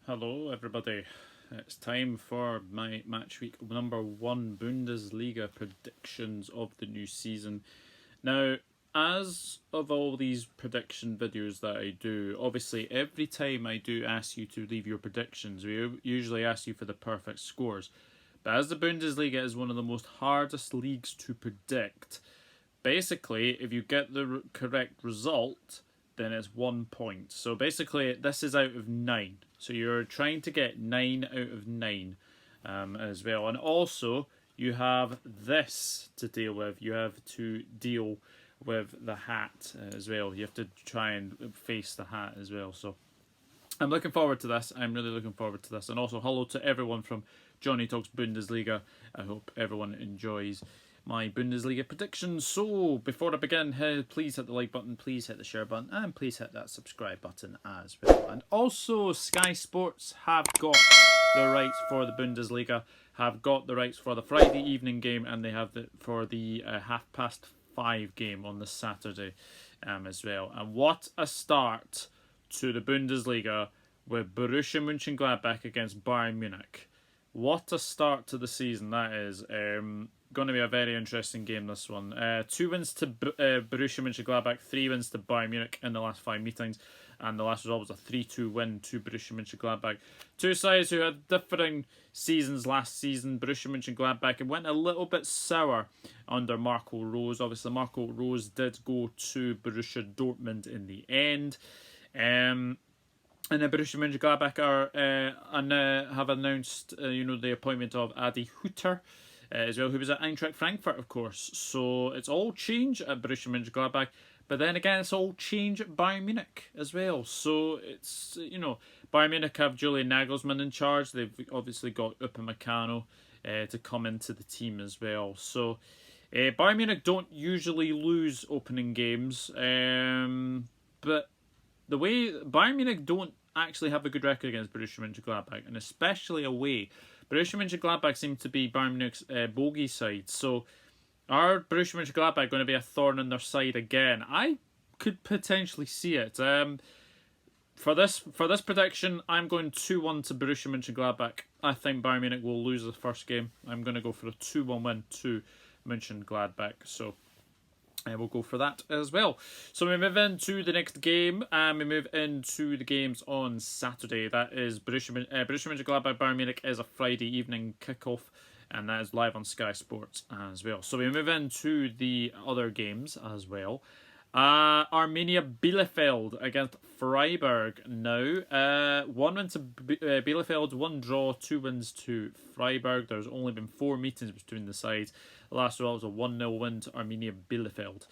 Hello everybody, it's time for my Matchweek number 1 Bundesliga predictions of the new season. Now, as of all these prediction videos that I do, obviously every time I do ask you to leave your predictions, we usually ask you for the perfect scores. But as the Bundesliga is one of the most hardest leagues to predict, basically if you get the correct result, then it's 1 point. So basically this is out of 9. So you're trying to get 9 out of 9 as well. And also you have this to deal with. You have to deal with the hat as well. You have to try and face the hat as well. So I'm looking forward to this. I'm really looking forward to this. And also hello to everyone from Johnny Talks Bundesliga. I hope everyone enjoys my Bundesliga predictions. So before I begin, please hit the like button, please hit the share button, and please hit that subscribe button as well. And also Sky Sports have got the rights for the Bundesliga, have got the rights for the Friday evening game, and they have it for the 5:30 game on the Saturday as well. And what a start to the Bundesliga with Borussia Monchengladbach against Bayern Munich. What a start to the season that is. Going to be a very interesting game, this one. 2 wins to Borussia Monchengladbach, 3 wins to Bayern Munich in the last 5 meetings, and the last result was a 3-2 win to Borussia Monchengladbach. Two sides who had differing seasons last season. Borussia Monchengladbach, it went a little bit sour under Marco Rose. Obviously, Marco Rose did go to Borussia Dortmund in the end. And then Borussia Mönchengladbach have announced, the appointment of Adi Hütter as well, who was at Eintracht Frankfurt, of course. So it's all change at Borussia Mönchengladbach, but then again, it's all change at Bayern Munich as well. So it's, Bayern Munich have Julian Nagelsmann in charge. They've obviously got Upamecano to come into the team as well. So Bayern Munich don't usually lose opening games, but the way Bayern Munich don't actually have a good record against Borussia Mönchengladbach, and especially away. Borussia Mönchengladbach seem to be Bayern Munich's bogey side. So are Borussia Mönchengladbach going to be a thorn in their side again? I could potentially see it. For this prediction, I'm going 2-1 to Borussia Mönchengladbach. I think Bayern Munich will lose the first game. I'm going to go for a 2-1 win to Mönchengladbach. So we'll go for that as well. So we move into the next game, and we move into the games on Saturday. That is Borussia Mönchengladbach Bayern Munich is a Friday evening kickoff, and that is live on Sky Sports as well. So we move into the other games as well. Arminia Bielefeld against Freiburg now. 1 win to Bielefeld, 1 draw, 2 wins to Freiburg. There's only been 4 meetings between the sides. The last result was a 1-0 win to Arminia Bielefeld.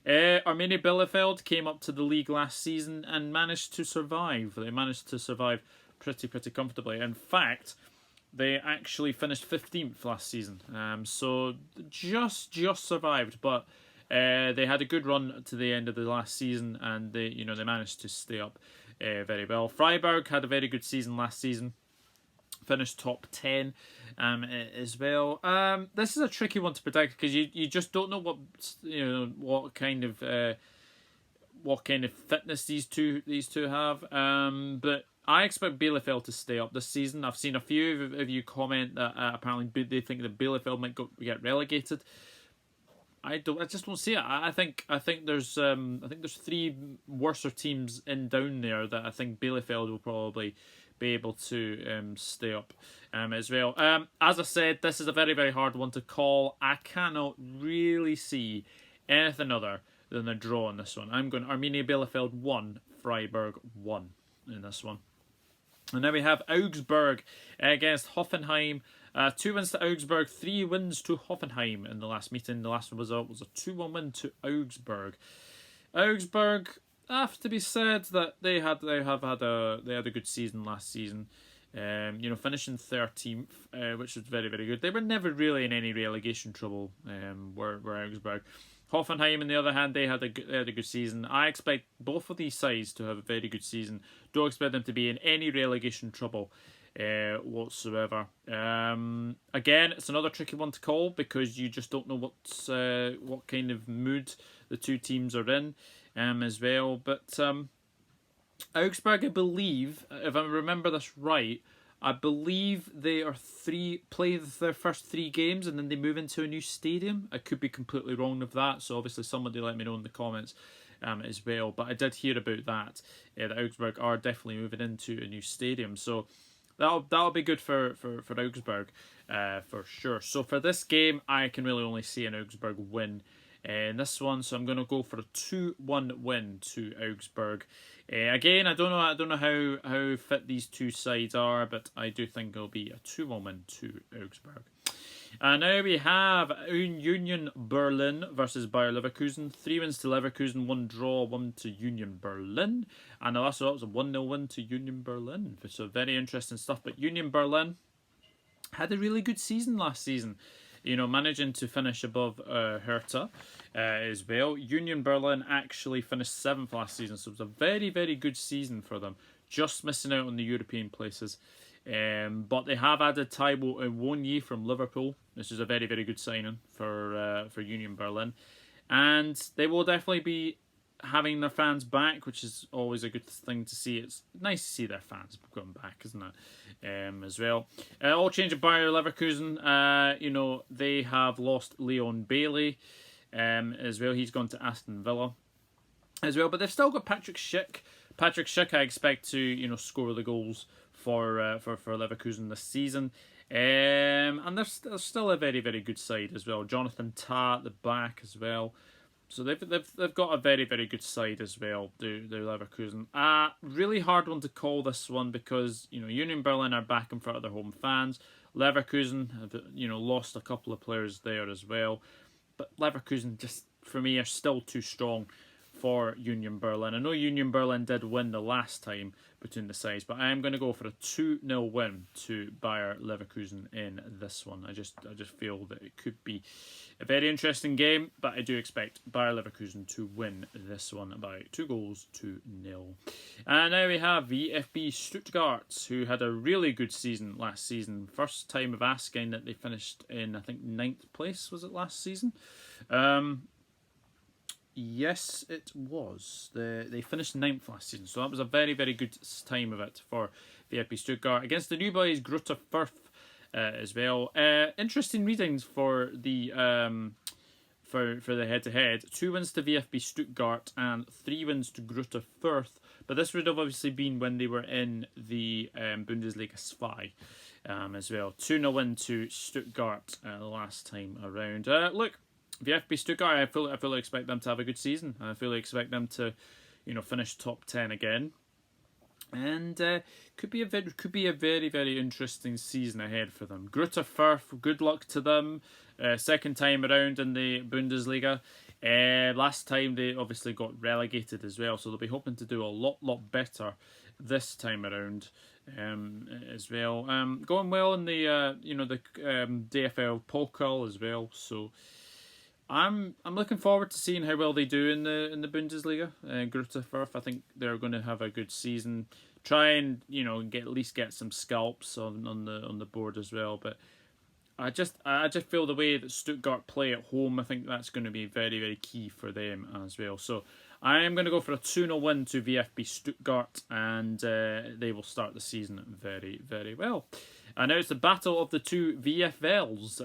Arminia Bielefeld came up to the league last season and managed to survive. They managed to survive pretty comfortably. In fact, they actually finished 15th last season. So just survived, but they had a good run to the end of the last season, and they managed to stay up very well. Freiburg had a very good season last season, finished top 10 as well. This is a tricky one to predict because you just don't know what kind of fitness these two have. But I expect Bielefeld to stay up this season. I've seen a few of you comment that apparently they think that Bielefeld might get relegated. I just don't see it. I think there's 3 worser teams down there that I think Bielefeld will probably be able to stay up as well. As I said, this is a very, very hard one to call. I cannot really see anything other than a draw in this one. I'm going Arminia Bielefeld 1, Freiburg 1 in this one. And now we have Augsburg against Hoffenheim. 2 wins to Augsburg, 3 wins to Hoffenheim in the last meeting. The last result was a 2-1 win to Augsburg. Augsburg, have to be said that they had a good season last season. Finishing 13th, which was very, very good. They were never really in any relegation trouble. Were Augsburg. Hoffenheim, on the other hand, they had a good season. I expect both of these sides to have a very good season. Don't expect them to be in any relegation trouble whatsoever. Again, it's another tricky one to call because you just don't know what kind of mood the two teams are in as well. But Augsburg, I believe, if I remember this right, I believe they are play their first 3 games and then they move into a new stadium. I could be completely wrong with that, so obviously somebody let me know in the comments as well. But I did hear about that. That Augsburg are definitely moving into a new stadium, so that'll be good for Augsburg for sure. So for this game, I can really only see an Augsburg win in this one, so I'm going to go for a 2-1 win to Augsburg. Again, I don't know how fit these two sides are, but I do think it'll be a 2-1 win to Augsburg. And now we have Union Berlin versus Bayer Leverkusen. 3 wins to Leverkusen, 1 draw, 1 to Union Berlin. And the last result was a 1-0 win to Union Berlin. So very interesting stuff. But Union Berlin had a really good season last season. Managing to finish above Hertha as well. Union Berlin actually finished 7th last season, so it was a very, very good season for them. Just missing out on the European places. But they have added Taiwo Awoniyi from Liverpool. This is a very, very good signing for Union Berlin. And they will definitely be having their fans back, which is always a good thing to see. It's nice to see their fans going back, isn't it? As well. All change of Bayer Leverkusen. They have lost Leon Bailey as well. He's gone to Aston Villa as well. But they've still got Patrick Schick. Patrick Schick, I expect to score the goals for Leverkusen this season. And they're still a very, very good side as well. Jonathan Tah at the back as well. So they've got a very, very good side as well, the Leverkusen. Really hard one to call this one because, Union Berlin are back in front of their home fans. Leverkusen have, lost a couple of players there as well. But Leverkusen, just for me, are still too strong for Union Berlin. I know Union Berlin did win the last time between the sides, but I am going to go for a 2-0 win to Bayer Leverkusen in this one. I just feel that it could be a very interesting game, but I do expect Bayer Leverkusen to win this one by 2-0. And now we have VFB Stuttgart, who had a really good season last season. First time of asking that they finished in, I think, 9th place, was it last season? Yes, it was. They finished 9th last season, so that was a very, very good time of it for VfB Stuttgart against the new boys Greuther Fürth as well. Interesting readings for the head-to-head. 2 wins to VfB Stuttgart and 3 wins to Greuther Fürth, but this would have obviously been when they were in the Bundesliga 2 as well. 2-0 win to Stuttgart last time around. Look, VfB Stuttgart, I fully expect them to have a good season. I fully expect them to, finish top 10 again, and could be a very, very interesting season ahead for them. Greuther Fürth, good luck to them. Second time around in the Bundesliga. Last time they obviously got relegated as well, so they'll be hoping to do a lot better this time around. As well, going well in the DFL Pokal as well. So I'm looking forward to seeing how well they do in the Bundesliga. Greuther Fürth, I think they're going to have a good season. Try and get some scalps on the board as well. But I just feel the way that Stuttgart play at home, I think that's going to be very, very key for them as well. So I am going to go for a 2-0 win to VfB Stuttgart, and they will start the season very, very well. And now it's the battle of the two VFLs.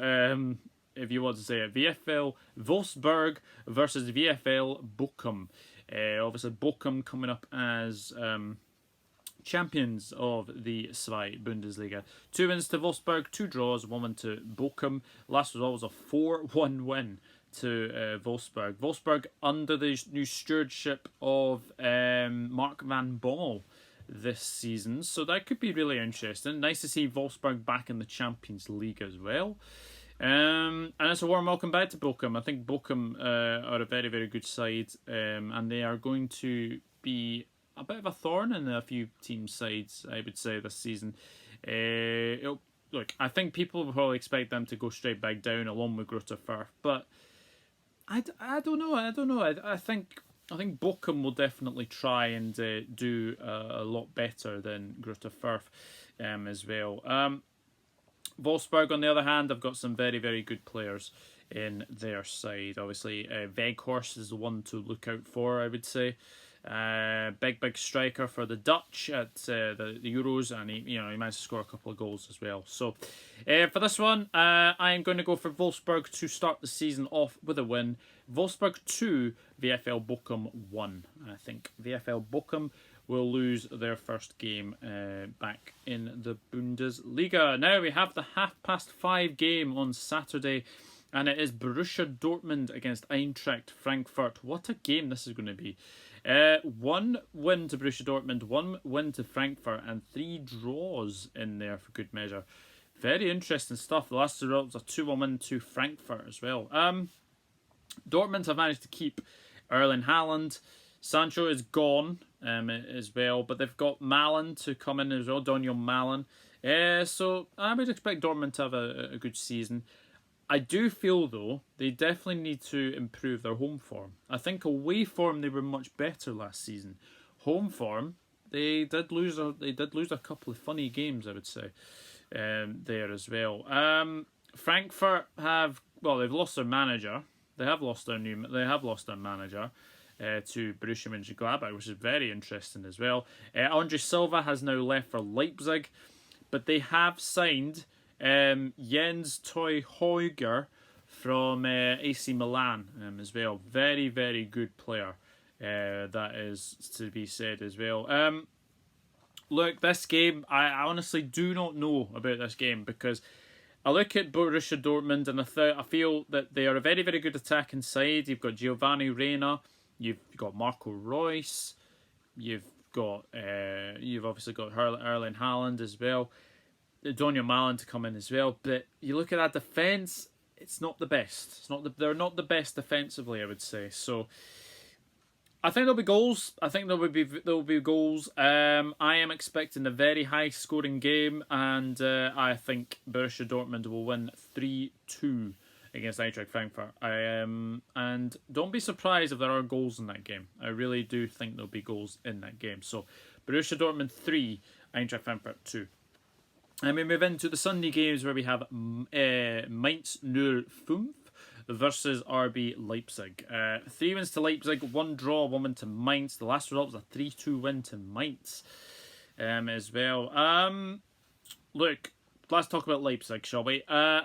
If you want to say it, VFL Wolfsburg versus VFL Bochum. Obviously, Bochum coming up as champions of the 2 Bundesliga. 2 wins to Wolfsburg, 2 draws, 1 win to Bochum. Last result was a 4-1 win to Wolfsburg. Wolfsburg under the new stewardship of Mark van Bommel this season, so that could be really interesting. Nice to see Wolfsburg back in the Champions League as well. And it's a warm welcome back to Bochum. I think Bochum are a very, very good side, and they are going to be a bit of a thorn in a few team sides, I would say, this season. Look, I think people will probably expect them to go straight back down along with Greuther Fürth, but I don't know. I think Bochum will definitely try and do a lot better than Greuther Fürth as well. Wolfsburg, on the other hand, have got some very, very good players in their side. Obviously, Weghorst is the one to look out for, I would say. Big striker for the Dutch at the Euros, and he managed to score a couple of goals as well. So for this one, I am going to go for Wolfsburg to start the season off with a win. Wolfsburg 2, VFL Bochum 1. I think VFL Bochum will lose their first game back in the Bundesliga. Now we have the 5:30 game on Saturday, and it is Borussia Dortmund against Eintracht Frankfurt. What a game this is going to be. 1 win to Borussia Dortmund, 1 win to Frankfurt, and 3 draws in there for good measure. Very interesting stuff. The last results are 2-1 win to Frankfurt as well. Dortmund have managed to keep Erling Haaland. Sancho is gone as well, but they've got Malen to come in as well, Daniel Malen. So I would expect Dortmund to have a good season. I do feel, though, they definitely need to improve their home form. I think away form they were much better last season. Home form, they did lose a couple of funny games, I would say, there as well. Frankfurt they've lost their manager. They have lost their manager to Borussia Monchengladbach, which is very interesting as well. Andre Silva has now left for Leipzig, but they have signed Jens Toyheuger from AC Milan as well. Very, very good player, that is to be said as well. Look, this game, I honestly do not know about this game, because I look at Borussia Dortmund and I feel that they are a very, very good attacking side. You've got Giovanni Reina, you've got Marco Reus, you've obviously got Erling Haaland as well, Daniel Malen to come in as well. But you look at that defence, it's not the best. They're not the best defensively, I would say. So I think there'll be goals. There'll be goals. I am expecting a very high scoring game, and I think Borussia Dortmund will win 3-2 against Eintracht Frankfurt. And don't be surprised if there are goals in that game. I really do think there'll be goals in that game. So Borussia Dortmund 3, Eintracht Frankfurt 2. And we move into the Sunday games, where we have Mainz 05 versus RB Leipzig. 3 wins to Leipzig, 1 draw, 1 win to Mainz. The last result was a 3-2 win to Mainz as well. Look, let's talk about Leipzig, shall we?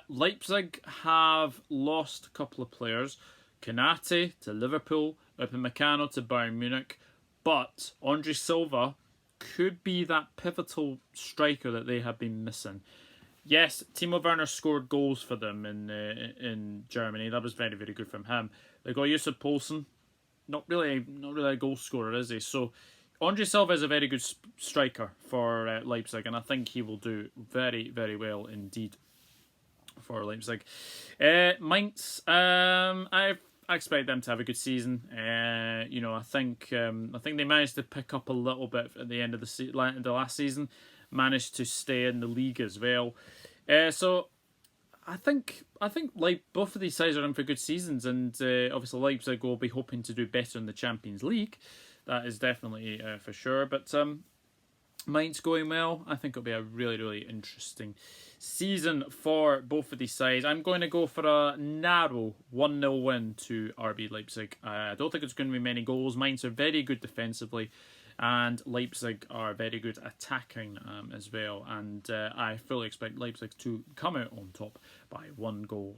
Leipzig have lost a couple of players. Konate to Liverpool, Upamecano to Bayern Munich, but Andre Silva could be that pivotal striker that they have been missing. Yes, Timo Werner scored goals for them in Germany. That was very, very good from him. They got Yusuf Poulsen, not really a goal scorer, is he? So Andre Silva is a very good striker for Leipzig, and I think he will do very, very well indeed for Leipzig. Mainz, I expect them to have a good season. I think they managed to pick up a little bit at the end of the last season. Managed to stay in the league as well. So I think both of these sides are in for good seasons, and obviously Leipzig will be hoping to do better in the Champions League. That is definitely for sure. But Mainz going well. I think it'll be a really, really interesting season for both of these sides. I'm going to go for a narrow 1-0 win to RB Leipzig. I don't think it's going to be many goals. Mainz are very good defensively, and Leipzig are very good attacking as well. And I fully expect Leipzig to come out on top by 1-0.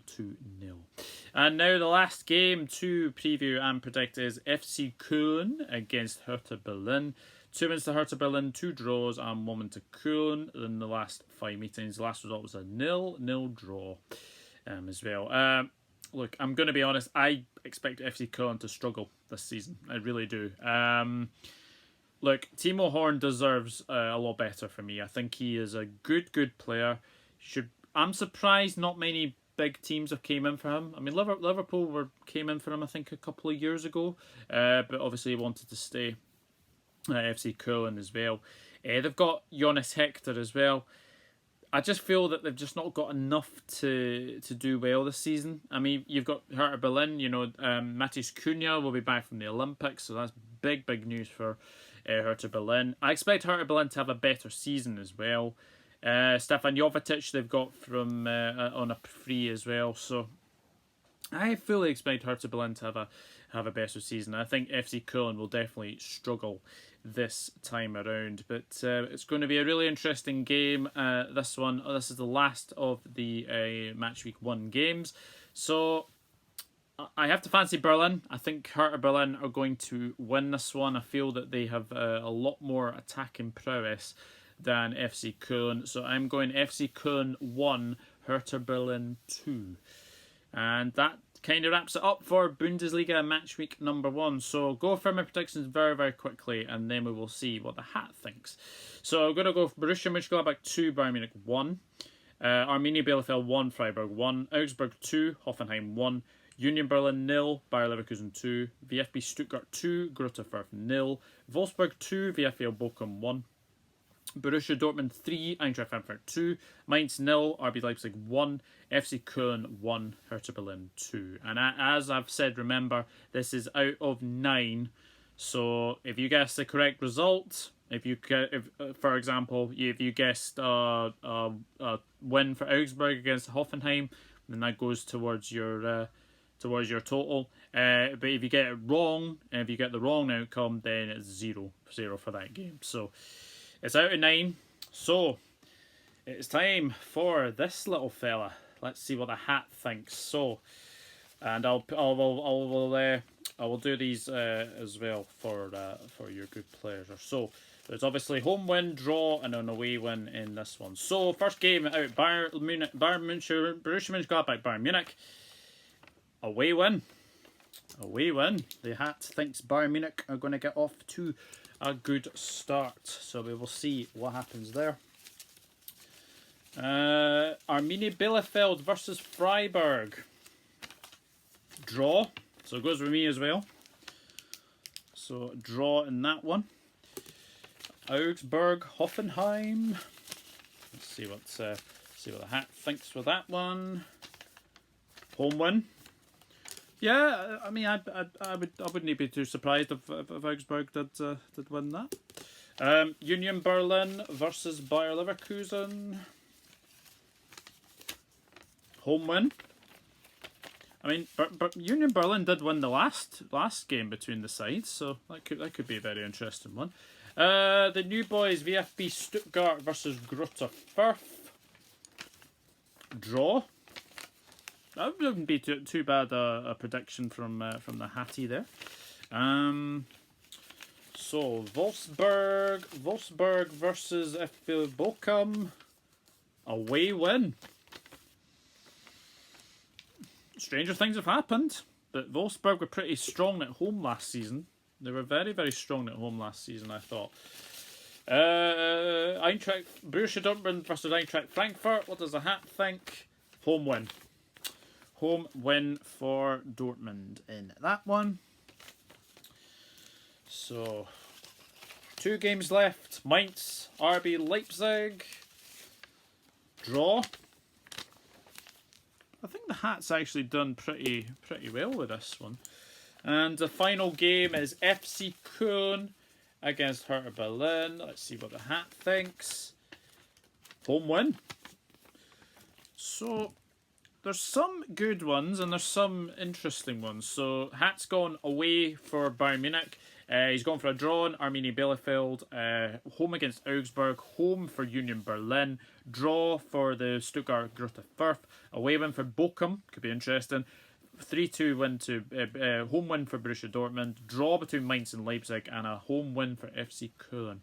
And now the last game to preview and predict is FC Köln against Hertha Berlin. 2 wins to Hertha Berlin, 2 draws, and 1 win to Köln in the last 5 meetings. The last result was a 0-0 draw as well. Look, I'm going to be honest. I expect FC Köln to struggle this season. I really do. Look, Timo Horn deserves a lot better for me. I think he is a good player. I'm surprised not many big teams have came in for him. I mean, Liverpool came in for him, I think, a couple of years ago. But obviously he wanted to stay at FC Köln as well. They've got Jonas Hector as well. I just feel that they've just not got enough to do well this season. I mean, you've got Hertha Berlin. Matheus Cunha will be back from the Olympics, so that's big news for Hertha Berlin. I expect Hertha Berlin to have a better season as well. Stefan Jovetic they've got from on a free as well. So I fully expect Hertha Berlin to have have a better season. I think FC Köln will definitely struggle this time around, but it's going to be a really interesting game. This is the last of the match week 1 games, so I have to fancy Berlin. I think Hertha Berlin are going to win this one. I feel that they have a lot more attacking prowess than FC Köln. So I'm going FC Köln 1, Hertha Berlin 2. And that kind of wraps it up for Bundesliga match week number 1. So go for my predictions very, very quickly, and then we will see what the hat thinks. So I'm going to go for Borussia Monchengladbach 2, Bayern Munich 1. Arminia Bielefeld 1, Freiburg 1. Augsburg 2, Hoffenheim 1. Union Berlin 0, Bayer Leverkusen 2, VfB Stuttgart 2, Greuther Fürth 0, Wolfsburg 2, VFL Bochum 1, Borussia Dortmund 3, Eintracht Frankfurt 2, Mainz 0, RB Leipzig 1, FC Köln 1, Hertha Berlin 2. And as I've said, remember, this is out of 9. So if you guess the correct result, for example, if you guessed a win for Augsburg against Hoffenheim, then that goes towards your total. But if you get it wrong, and if you get the wrong outcome, then it's 0 for that game. So it's out of 9. So it's time for this little fella. Let's see what the hat thinks. So, and I will do these as well for your good pleasure. So there's obviously home win, draw, and an away win in this one. So first game out, Borussia Mönchengladbach, Bayern Munich. Away win. The hat thinks Bayern Munich are going to get off to a good start. So we will see what happens there. Arminia Bielefeld versus Freiburg. Draw. So it goes with me as well. So draw in that one. Augsburg, Hoffenheim. Let's see what the hat thinks for that one. Home win. Yeah, I mean, I wouldn't be too surprised if Augsburg did win that. Union Berlin versus Bayer Leverkusen. Home win. I mean, but Union Berlin did win the last game between the sides, so that could be a very interesting one. The new boys, VFB Stuttgart versus Greuther Fürth. Draw. That wouldn't be too bad a prediction from the Hattie there. So Wolfsburg versus VFL Bochum. Away win. Stranger things have happened, but Wolfsburg were pretty strong at home last season. They were very, very strong at home last season, I thought. Borussia Dortmund versus Eintracht Frankfurt. What does the hat think? Home win. Home win for Dortmund in that one. So, 2 games left. Mainz, RB Leipzig. Draw. I think the hat's actually done pretty well with this one. And the final game is FC Köln against Hertha Berlin. Let's see what the hat thinks. Home win. So there's some good ones and there's some interesting ones. So hat's gone away for Bayern Munich. He's gone for a draw in Arminia Bielefeld. Home against Augsburg. Home for Union Berlin. Draw for the Stuttgart Greuther Fürth. Away win for Bochum. Could be interesting. 3-2 win to home win for Borussia Dortmund. Draw between Mainz and Leipzig. And a home win for FC Köln.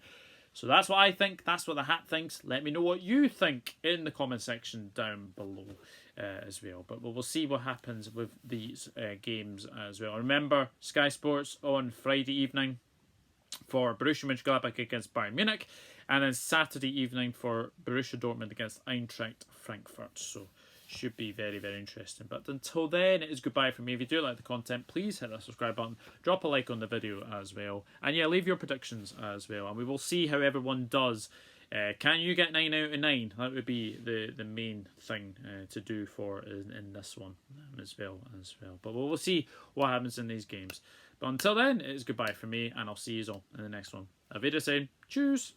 So that's what I think. That's what the hat thinks. Let me know what you think in the comment section down below as well. But we'll see what happens with these games as well. Remember, Sky Sports on Friday evening for Borussia Monchengladbach against Bayern Munich. And then Saturday evening for Borussia Dortmund against Eintracht Frankfurt. So should be very, very interesting. But until then, it is goodbye from me. If you do like the content, please hit that subscribe button. Drop a like on the video as well. And yeah, leave your predictions as well. And we will see how everyone does. Can you get 9 out of 9? That would be the main thing to do for in this one as well. But we'll see what happens in these games. But until then, it is goodbye from me. And I'll see you all in the next one. Auf Wiedersehen. Tschüss.